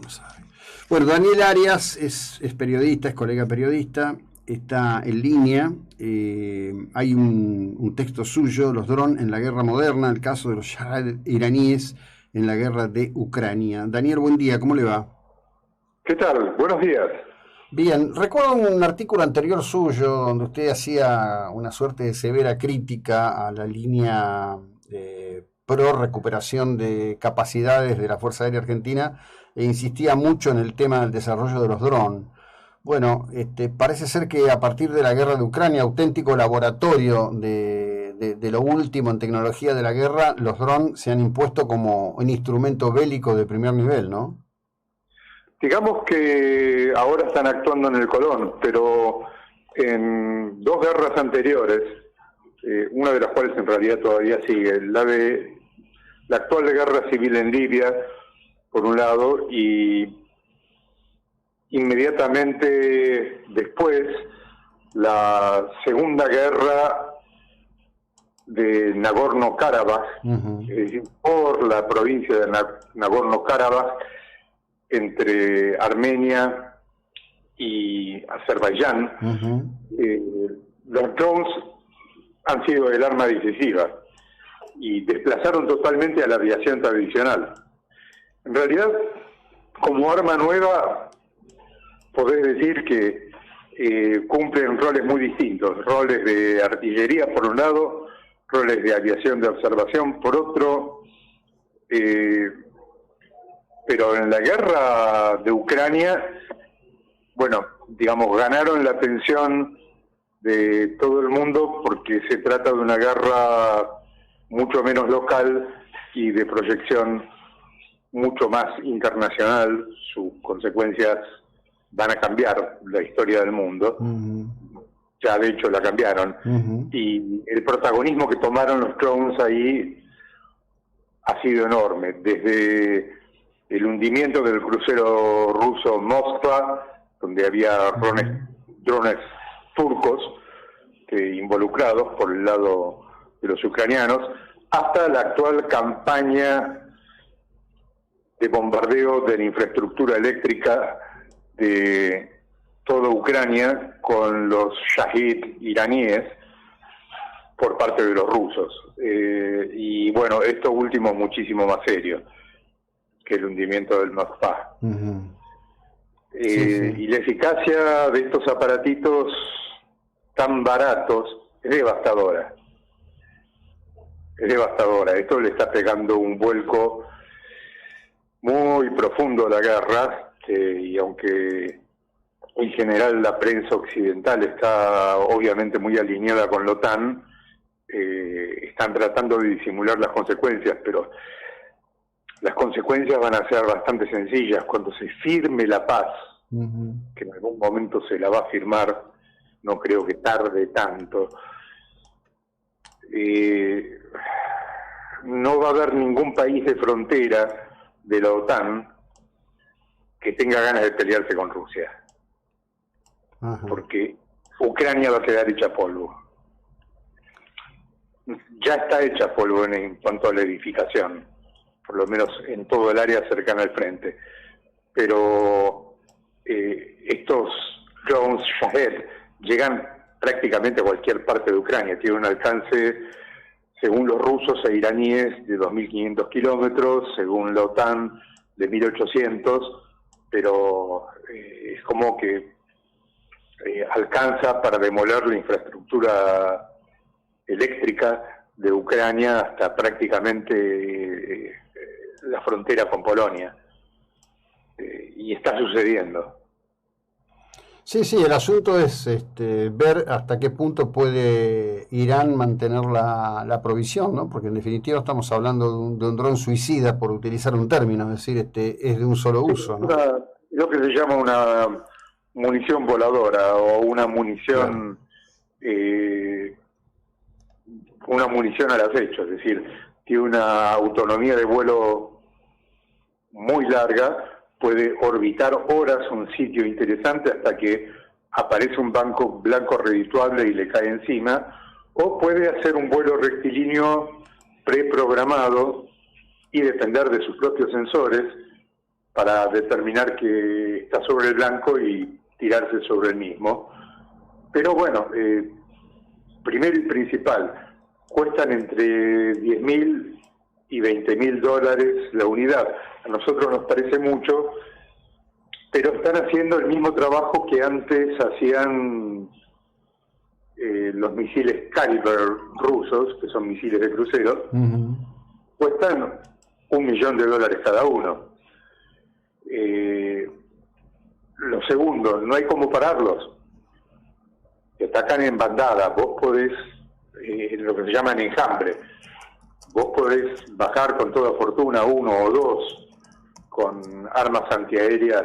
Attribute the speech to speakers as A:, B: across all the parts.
A: lo sabe. Bueno, Daniel Arias es periodista, es colega periodista, está en línea. Hay un texto suyo, Los drones en la guerra moderna, el caso de los Shahed iraníes en la guerra de Ucrania. Daniel, buen día, ¿cómo le va?
B: ¿Qué tal? Buenos días.
A: Bien, recuerdo un artículo anterior suyo donde usted hacía una suerte de severa crítica a la línea pro recuperación de capacidades de la Fuerza Aérea Argentina e insistía mucho en el tema del desarrollo de los drones. Bueno, parece ser que a partir de la guerra de Ucrania, auténtico laboratorio de lo último en tecnología de la guerra, los drones se han impuesto como un instrumento bélico de primer nivel, ¿no?
B: Digamos que ahora están actuando en el Colón, pero en dos guerras anteriores, una de las cuales en realidad todavía sigue, la actual guerra civil en Libia, por un lado, y inmediatamente después la segunda guerra de Nagorno-Karabaj, es decir, por la provincia de Nagorno-Karabaj, entre Armenia y Azerbaiyán. Los drones han sido el arma decisiva y desplazaron totalmente a la aviación tradicional. En realidad, como arma nueva, podés decir que cumplen roles muy distintos, roles de artillería por un lado, roles de aviación de observación por otro, pero en la guerra de Ucrania, bueno, digamos, ganaron la atención de todo el mundo porque se trata de una guerra mucho menos local y de proyección mucho más internacional. Sus consecuencias van a cambiar la historia del mundo. Ya de hecho la cambiaron. Y el protagonismo que tomaron los drones ahí ha sido enorme, desde el hundimiento del crucero ruso Moskva, donde había drones turcos involucrados por el lado de los ucranianos, hasta la actual campaña de bombardeo de la infraestructura eléctrica de toda Ucrania con los Shahed iraníes por parte de los rusos. Y bueno, esto último es muchísimo más serio que el hundimiento del Moskva. Y la eficacia de estos aparatitos tan baratos es devastadora. Es devastadora. Esto le está pegando un vuelco muy profundo a la guerra, y aunque en general la prensa occidental está obviamente muy alineada con la OTAN, están tratando de disimular las consecuencias, pero las consecuencias van a ser bastante sencillas. Cuando se firme la paz, que en algún momento se la va a firmar, no creo que tarde tanto, no va a haber ningún país de frontera de la OTAN que tenga ganas de pelearse con Rusia. Porque Ucrania va a quedar hecha polvo. Ya está hecha polvo en cuanto a la edificación, por lo menos en todo el área cercana al frente. Pero estos drones Shahed llegan prácticamente a cualquier parte de Ucrania. Tienen un alcance, según los rusos e iraníes, de 2.500 kilómetros, según la OTAN, de 1.800, pero es como que alcanza para demoler la infraestructura eléctrica de Ucrania hasta prácticamente la frontera con Polonia. Y está sucediendo.
A: Sí, el asunto es ver hasta qué punto puede Irán mantener la provisión, ¿no? Porque en definitiva estamos hablando de un dron suicida, por utilizar un término, es decir, es de un solo uso, ¿no?
B: Lo que se llama una munición voladora o una munición, una munición al acecho, es decir, tiene una autonomía de vuelo muy larga, puede orbitar horas un sitio interesante hasta que aparece un blanco redituable y le cae encima, o puede hacer un vuelo rectilíneo preprogramado y depender de sus propios sensores para determinar que está sobre el blanco y tirarse sobre el mismo. Pero bueno, primero y principal, cuestan entre 10.000 y 20.000 dólares la unidad. A nosotros nos parece mucho, pero están haciendo el mismo trabajo que antes hacían los misiles Caliber rusos, que son misiles de crucero. Cuestan $1 millón cada uno. Lo segundo, no hay cómo pararlos. Te atacan en bandada. Vos podés, lo que se llama en enjambre, vos podés bajar con toda fortuna uno o dos con armas antiaéreas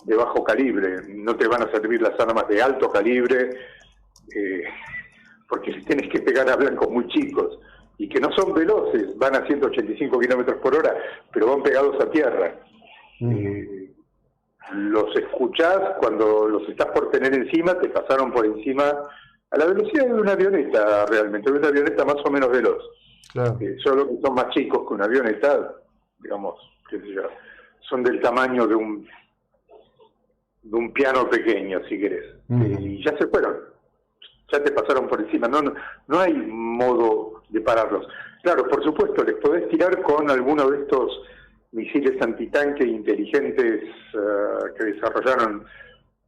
B: de bajo calibre. No te van a servir las armas de alto calibre, porque les tienes que pegar a blancos muy chicos y que no son veloces, van a 185 kilómetros por hora, pero van pegados a tierra. Los escuchás cuando los estás por tener encima, te pasaron por encima a la velocidad de una avioneta, realmente, de una avioneta más o menos veloz.
A: Claro.
B: Solo que son más chicos que una avioneta, digamos, qué sé yo, son del tamaño de un piano pequeño, si querés. Y ya se fueron, ya te pasaron por encima, no hay modo de pararlos. Claro, por supuesto, les podés tirar con alguno de estos misiles antitanque inteligentes que desarrollaron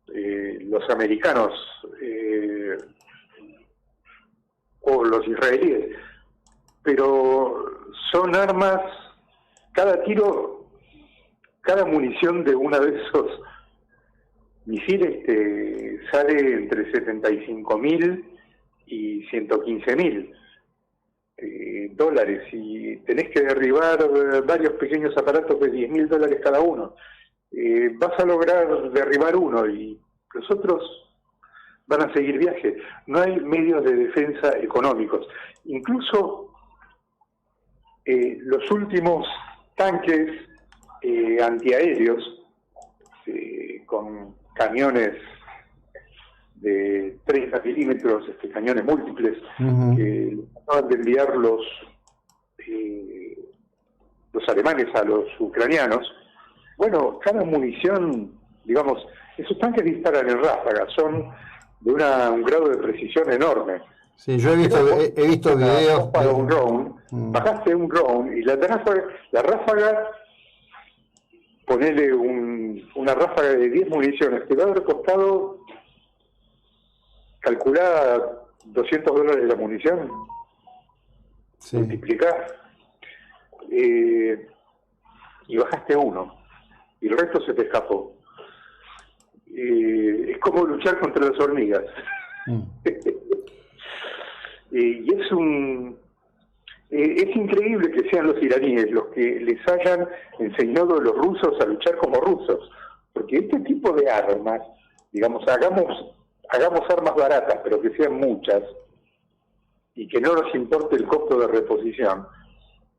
B: los americanos o los israelíes, pero son armas, cada tiro, cada munición de uno de esos misiles te sale entre 75.000 y 115.000 dólares, y tenés que derribar varios pequeños aparatos de 10.000 dólares cada uno. Vas a lograr derribar uno y los otros van a seguir viaje. No hay medios de defensa económicos. Incluso los últimos tanques antiaéreos con cañones de 30 milímetros, cañones múltiples, que acaban de enviar los alemanes a los ucranianos. Bueno, cada munición, digamos, esos tanques disparan en ráfagas, son de un grado de precisión enorme.
A: Sí, yo he visto videos
B: para un drone, bajaste un drone y la ráfaga, ponele una ráfaga de 10 municiones, te va a haber costado, calculada, $200 la munición. Sí. Multiplicás y bajaste uno y el resto se te escapó. Es como luchar contra las hormigas. Y es increíble que sean los iraníes los que les hayan enseñado a los rusos a luchar como rusos, porque este tipo de armas, digamos, hagamos armas baratas, pero que sean muchas y que no nos importe el costo de reposición.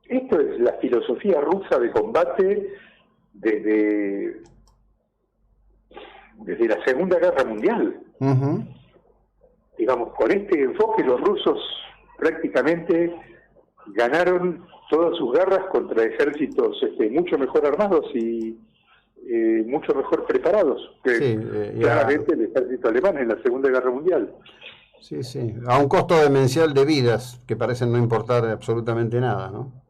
B: Esto es la filosofía rusa de combate desde la Segunda Guerra Mundial. Digamos, con este enfoque los rusos prácticamente ganaron todas sus guerras contra ejércitos mucho mejor armados y mucho mejor preparados que claramente el ejército alemán en la Segunda Guerra Mundial.
A: Sí, sí, a un costo demencial de vidas que parecen no importar absolutamente nada, ¿no?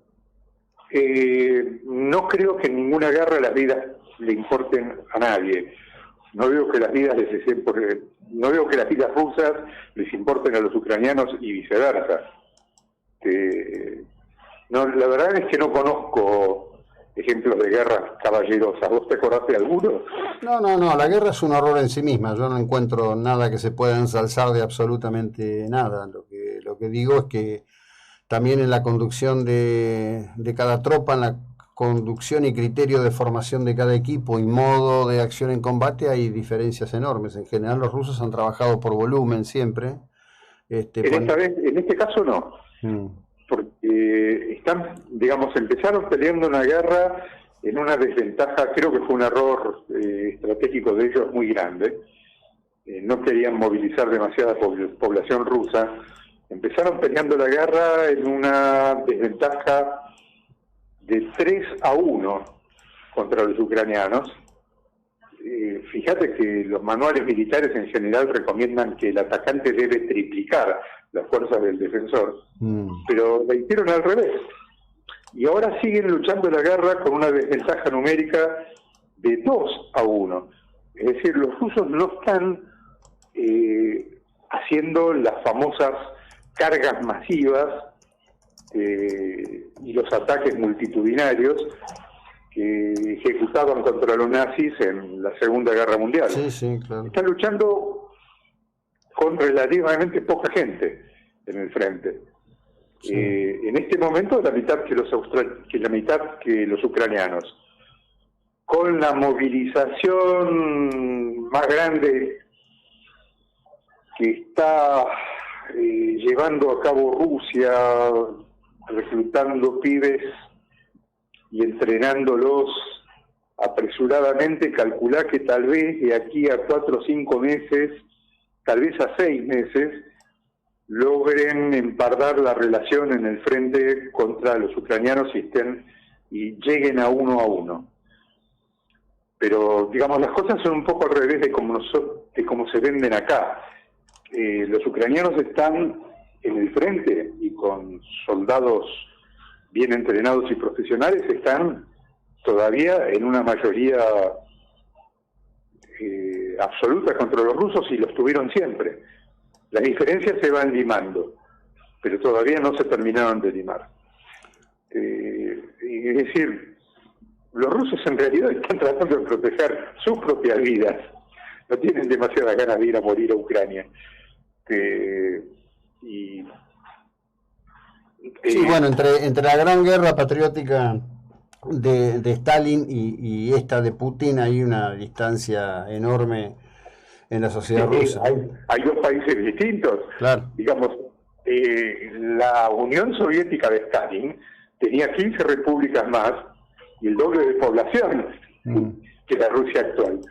B: No creo que en ninguna guerra las vidas le importen a nadie. No veo que las vidas no veo que las vidas rusas les importen a los ucranianos y viceversa. No, la verdad es que no conozco ejemplos de guerras caballerosas. ¿Vos te acordás de alguno?
A: No, la guerra es un horror en sí misma. Yo no encuentro nada que se pueda ensalzar de absolutamente nada. Lo que digo es que también en la conducción de cada tropa, en la conducción y criterio de formación de cada equipo y modo de acción en combate hay diferencias enormes. En general los rusos han trabajado por volumen siempre.
B: En este caso no. Porque empezaron peleando una guerra en una desventaja, creo que fue un error estratégico de ellos muy grande. No querían movilizar demasiada población rusa. Empezaron peleando la guerra en una desventaja de 3-1 contra los ucranianos. Fíjate que los manuales militares en general recomiendan que el atacante debe triplicar las fuerzas del defensor, pero la hicieron al revés. Y ahora siguen luchando la guerra con una desventaja numérica de 2-1. Es decir, los rusos no están haciendo las famosas cargas masivas y los ataques multitudinarios que ejecutaban contra los nazis en la Segunda Guerra Mundial.
A: Sí, sí, claro.
B: Están luchando con relativamente poca gente en el frente. Sí. En este momento la mitad que los ucranianos. Con la movilización más grande que está llevando a cabo Rusia, reclutando pibes y entrenándolos apresuradamente, calculá que tal vez de aquí a 4 o 5 meses, tal vez a 6 meses, logren empardar la relación en el frente contra los ucranianos y lleguen a 1-1. Pero, digamos, las cosas son un poco al revés de cómo se venden acá. Los ucranianos están en el frente y con soldados bien entrenados y profesionales están todavía en una mayoría absoluta contra los rusos y los tuvieron siempre. Las diferencias se van limando, pero todavía no se terminaron de limar. Es decir, los rusos en realidad están tratando de proteger sus propias vidas. No tienen demasiadas ganas de ir a morir a Ucrania.
A: Sí, bueno, entre la gran guerra patriótica de Stalin y esta de Putin hay una distancia enorme en la sociedad rusa.
B: Hay dos países distintos.
A: Claro.
B: Digamos, la Unión Soviética de Stalin tenía 15 repúblicas más y el doble de población que la Rusia actual.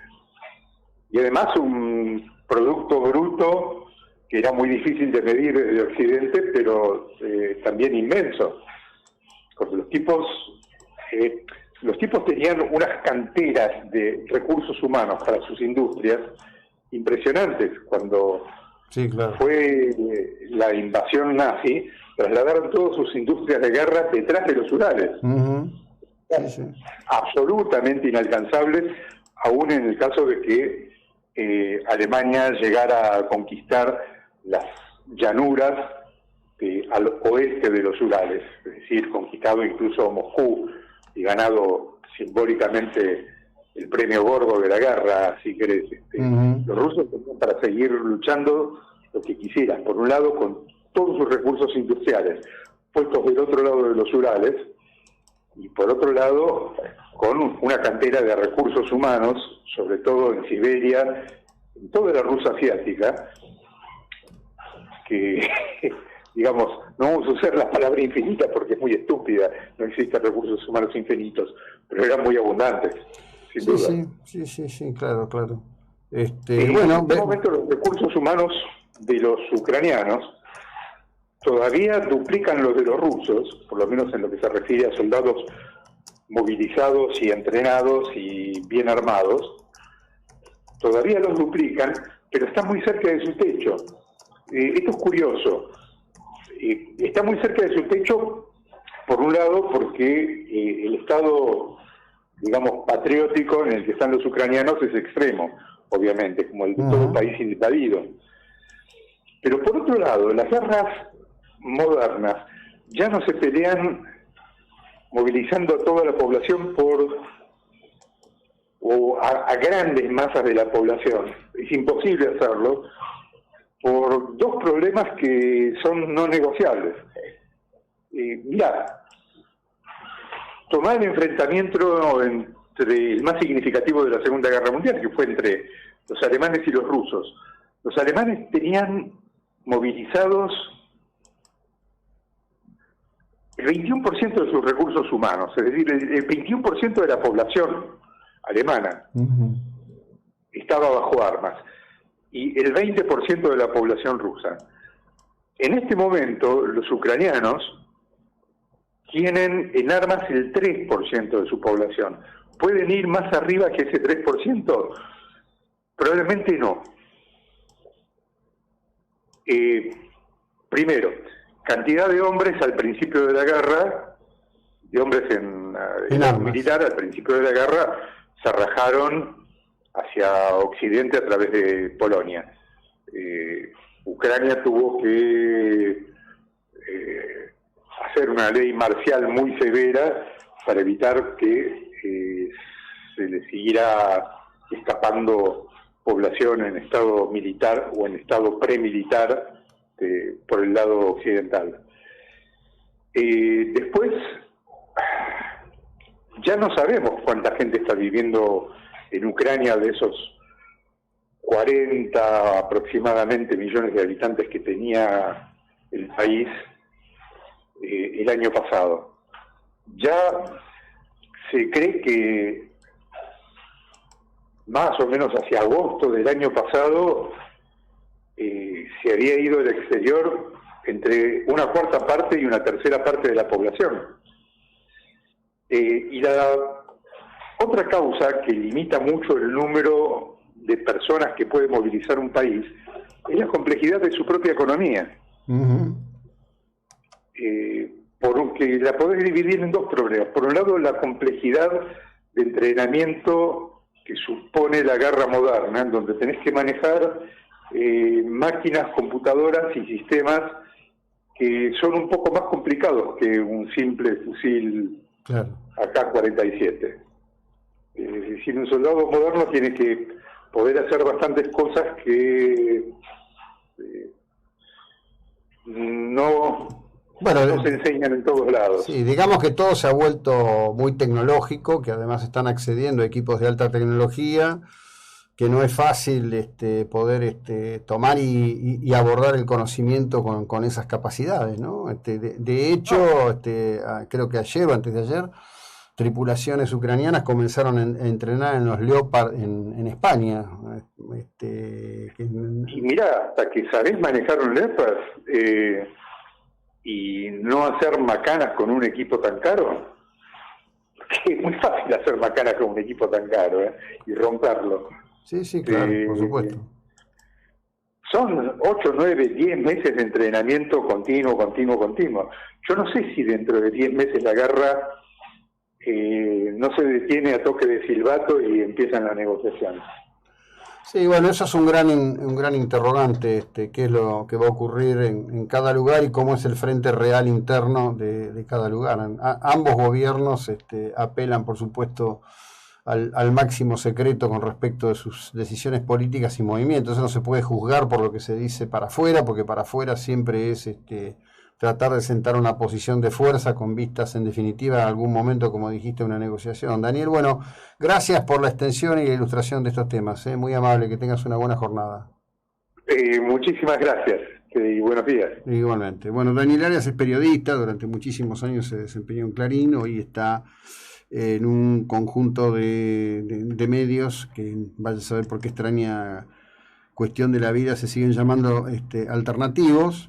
B: Y además un producto bruto que era muy difícil de medir de Occidente, pero también inmenso. Porque los tipos tenían unas canteras de recursos humanos para sus industrias impresionantes. Cuando fue la invasión nazi, trasladaron todas sus industrias de guerra detrás de los Urales. Absolutamente inalcanzables, aún en el caso de que Alemania llegara a conquistar las llanuras al oeste de los Urales, es decir, conquistado incluso Moscú y ganado simbólicamente el premio gordo de la guerra, si querés. Los rusos tenían para seguir luchando lo que quisieran, por un lado con todos sus recursos industriales puestos del otro lado de los Urales, y por otro lado con una cantera de recursos humanos, sobre todo en Siberia, en toda la Rusia asiática, que, digamos, no vamos a usar la palabra infinita porque es muy estúpida, no existen recursos humanos infinitos, pero eran muy abundantes, sin duda.
A: Sí, claro.
B: En este momento los recursos humanos de los ucranianos todavía duplican los de los rusos, por lo menos en lo que se refiere a soldados movilizados y entrenados y bien armados. Todavía los duplican, pero están muy cerca de su techo. Esto es curioso. Está muy cerca de su techo, por un lado, porque el estado, digamos, patriótico en el que están los ucranianos es extremo, obviamente, como el de todo país invadido. Pero por otro lado, las guerras modernas ya no se pelean movilizando a toda la población a grandes masas de la población. Es imposible hacerlo por dos problemas que son no negociables. Mirá, tomá el enfrentamiento entre el más significativo de la Segunda Guerra Mundial, que fue entre los alemanes y los rusos. Los alemanes tenían movilizados el 21% de sus recursos humanos, es decir, el 21% de la población alemana estaba bajo armas y el 20% de la población rusa. En este momento, los ucranianos tienen en armas el 3% de su población. ¿Pueden ir más arriba que ese 3%? Probablemente no. Primero, cantidad de hombres al principio de la guerra, de hombres en el militar al principio de la guerra, se rajaron hacia Occidente a través de Polonia. Ucrania tuvo que hacer una ley marcial muy severa para evitar que se le siguiera escapando población en estado militar o en estado premilitar por el lado occidental. Después, ya no sabemos cuánta gente está viviendo en Ucrania de esos 40 aproximadamente millones de habitantes que tenía el país el año pasado. Ya se cree que más o menos hacia agosto del año pasado se había ido al exterior entre una cuarta parte y una tercera parte de la población. Y la otra causa que limita mucho el número de personas que puede movilizar un país es la complejidad de su propia economía. Porque la podés dividir en dos problemas. Por un lado, la complejidad de entrenamiento que supone la guerra moderna, en donde tenés que manejar máquinas, computadoras y sistemas que son un poco más complicados que un simple fusil AK-47. Es decir, un soldado moderno tiene que poder hacer bastantes cosas que no se enseñan en todos lados.
A: Sí, digamos que todo se ha vuelto muy tecnológico, que además están accediendo a equipos de alta tecnología, que no es fácil poder tomar y abordar el conocimiento con esas capacidades, ¿no? De hecho, creo que ayer o antes de ayer, tripulaciones ucranianas comenzaron a entrenar en los Leopard en España.
B: Y mira, hasta que sabés manejar un Leopard y no hacer macanas con un equipo tan caro, que es muy fácil hacer macanas con un equipo tan caro y romperlo.
A: Sí, claro, por supuesto.
B: Son 8, 9, 10 meses de entrenamiento continuo. Yo no sé si dentro de 10 meses la guerra no se detiene a toque de silbato y empiezan las negociaciones.
A: Sí, bueno, eso es un gran interrogante, qué es lo que va a ocurrir en cada lugar y cómo es el frente real interno de cada lugar. Ambos gobiernos apelan, por supuesto, al máximo secreto con respecto de sus decisiones políticas y movimientos. Eso no se puede juzgar por lo que se dice para afuera, porque para afuera siempre es tratar de sentar una posición de fuerza con vistas, en definitiva, en algún momento, como dijiste, una negociación. Daniel, bueno, gracias por la extensión y la ilustración de estos temas. Muy amable, que tengas una buena jornada.
B: Muchísimas gracias y buenos días.
A: Igualmente. Bueno, Daniel Arias es periodista, durante muchísimos años se desempeñó en Clarín, hoy está en un conjunto de medios que, vaya a saber por qué extraña cuestión de la vida, se siguen llamando alternativos.